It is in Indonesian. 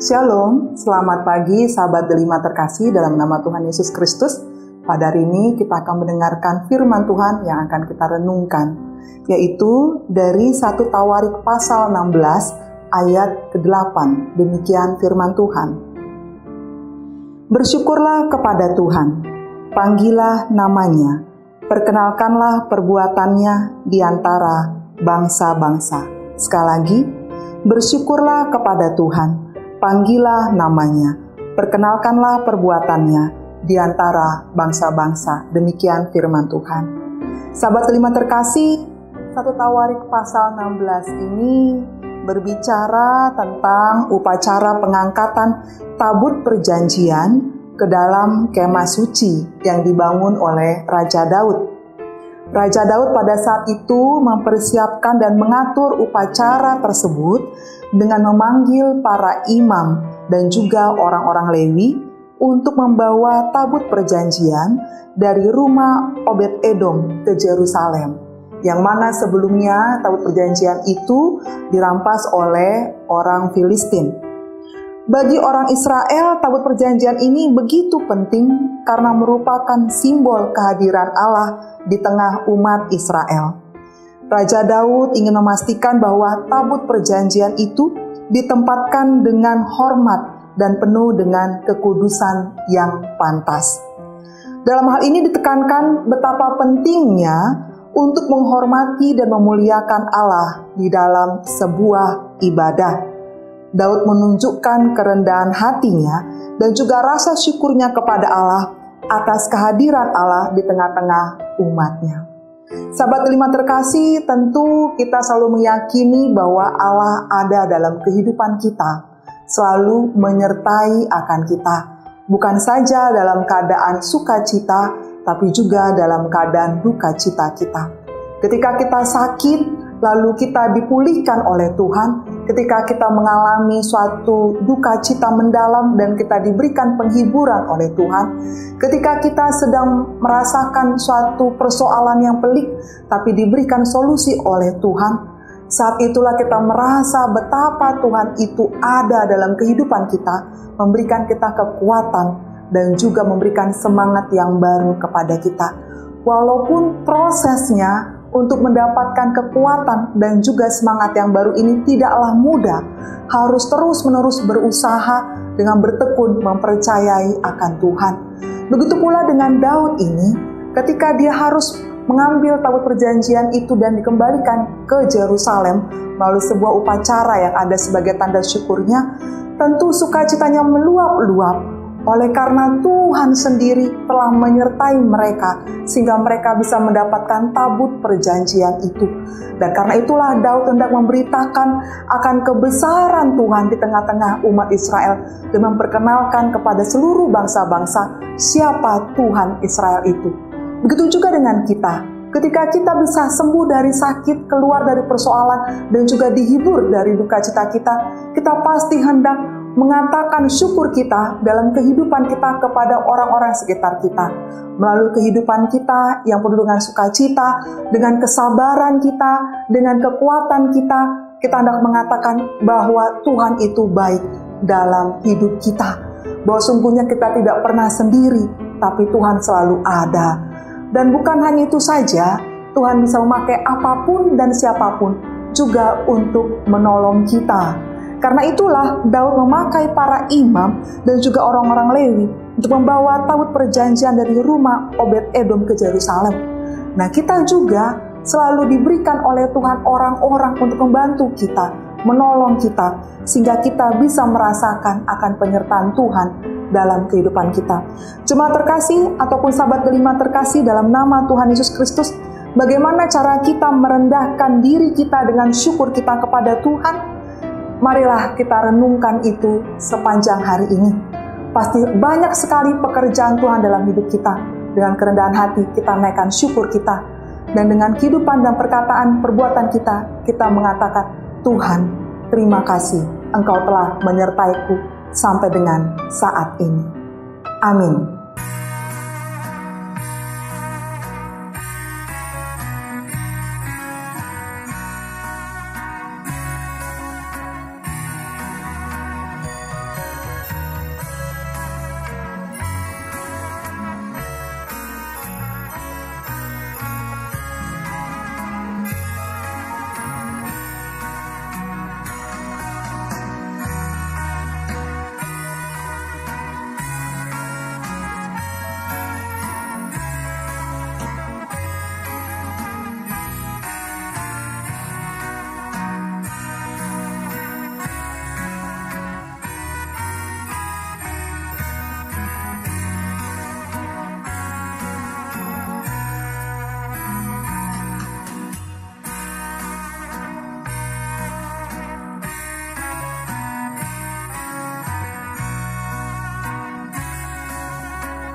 Shalom, selamat pagi sahabat delima terkasih dalam nama Tuhan Yesus Kristus. Pada hari ini kita akan mendengarkan firman Tuhan yang akan kita renungkan, yaitu dari 1 Tawarik pasal 16 ayat ke-8. Demikian firman Tuhan. Bersyukurlah kepada Tuhan, panggillah namanya, perkenalkanlah perbuatannya di antara bangsa-bangsa. Sekali lagi, bersyukurlah kepada Tuhan, panggillah namanya, perkenalkanlah perbuatannya di antara bangsa-bangsa. Demikian firman Tuhan. Sahabat delima terkasih, 1 Tawarik pasal 16 ini berbicara tentang upacara pengangkatan tabut perjanjian ke dalam kemah suci yang dibangun oleh Raja Daud. Raja Daud pada saat itu mempersiapkan dan mengatur upacara tersebut dengan memanggil para imam dan juga orang-orang Lewi untuk membawa tabut perjanjian dari rumah Obed-Edom ke Yerusalem, yang mana sebelumnya tabut perjanjian itu dirampas oleh orang Filistin. Bagi orang Israel, tabut perjanjian ini begitu penting karena merupakan simbol kehadiran Allah di tengah umat Israel. Raja Daud ingin memastikan bahwa tabut perjanjian itu ditempatkan dengan hormat dan penuh dengan kekudusan yang pantas. Dalam hal ini ditekankan betapa pentingnya untuk menghormati dan memuliakan Allah di dalam sebuah ibadah. Daud menunjukkan kerendahan hatinya dan juga rasa syukurnya kepada Allah atas kehadiran Allah di tengah-tengah umatnya. Sahabat delima terkasih, tentu kita selalu meyakini bahwa Allah ada dalam kehidupan kita, selalu menyertai akan kita, bukan saja dalam keadaan sukacita, tapi juga dalam keadaan duka cita kita. Ketika kita sakit, lalu kita dipulihkan oleh Tuhan. Ketika kita mengalami suatu duka cita mendalam dan kita diberikan penghiburan oleh Tuhan. Ketika kita sedang merasakan suatu persoalan yang pelik, tapi diberikan solusi oleh Tuhan. Saat itulah kita merasa betapa Tuhan itu ada dalam kehidupan kita, memberikan kita kekuatan dan juga memberikan semangat yang baru kepada kita. Walaupun prosesnya untuk mendapatkan kekuatan dan juga semangat yang baru ini tidaklah mudah, harus terus-menerus berusaha dengan bertekun mempercayai akan Tuhan. Begitu pula dengan Daud ini, ketika dia harus mengambil tabut perjanjian itu dan dikembalikan ke Yerusalem melalui sebuah upacara yang ada sebagai tanda syukurnya, tentu sukacitanya meluap-luap. Oleh karena Tuhan sendiri telah menyertai mereka sehingga mereka bisa mendapatkan tabut perjanjian itu. Dan karena itulah Daud hendak memberitakan akan kebesaran Tuhan di tengah-tengah umat Israel dan memperkenalkan kepada seluruh bangsa-bangsa siapa Tuhan Israel itu. Begitu juga dengan kita. Ketika kita bisa sembuh dari sakit, keluar dari persoalan, dan juga dihibur dari duka cita kita, kita pasti hendak mengatakan syukur kita dalam kehidupan kita kepada orang-orang sekitar kita. Melalui kehidupan kita yang penuh dengan sukacita, dengan kesabaran kita, dengan kekuatan kita, kita hendak mengatakan bahwa Tuhan itu baik dalam hidup kita. Bahwa sungguhnya kita tidak pernah sendiri, tapi Tuhan selalu ada. Dan bukan hanya itu saja, Tuhan bisa memakai apapun dan siapapun juga untuk menolong kita. Karena itulah Daud memakai para imam dan juga orang-orang Lewi untuk membawa tabut perjanjian dari rumah Obed-Edom ke Yerusalem. Nah, kita juga selalu diberikan oleh Tuhan orang-orang untuk membantu kita, menolong kita, sehingga kita bisa merasakan akan penyertaan Tuhan dalam kehidupan kita. Jemaat terkasih ataupun sahabat delima terkasih dalam nama Tuhan Yesus Kristus, bagaimana cara kita merendahkan diri kita dengan syukur kita kepada Tuhan? Marilah kita renungkan itu sepanjang hari ini. Pasti banyak sekali pekerjaan Tuhan dalam hidup kita. Dengan kerendahan hati kita naikkan syukur kita. Dan dengan kehidupan dan perkataan perbuatan kita mengatakan, Tuhan, terima kasih Engkau telah menyertaiku sampai dengan saat ini. Amin.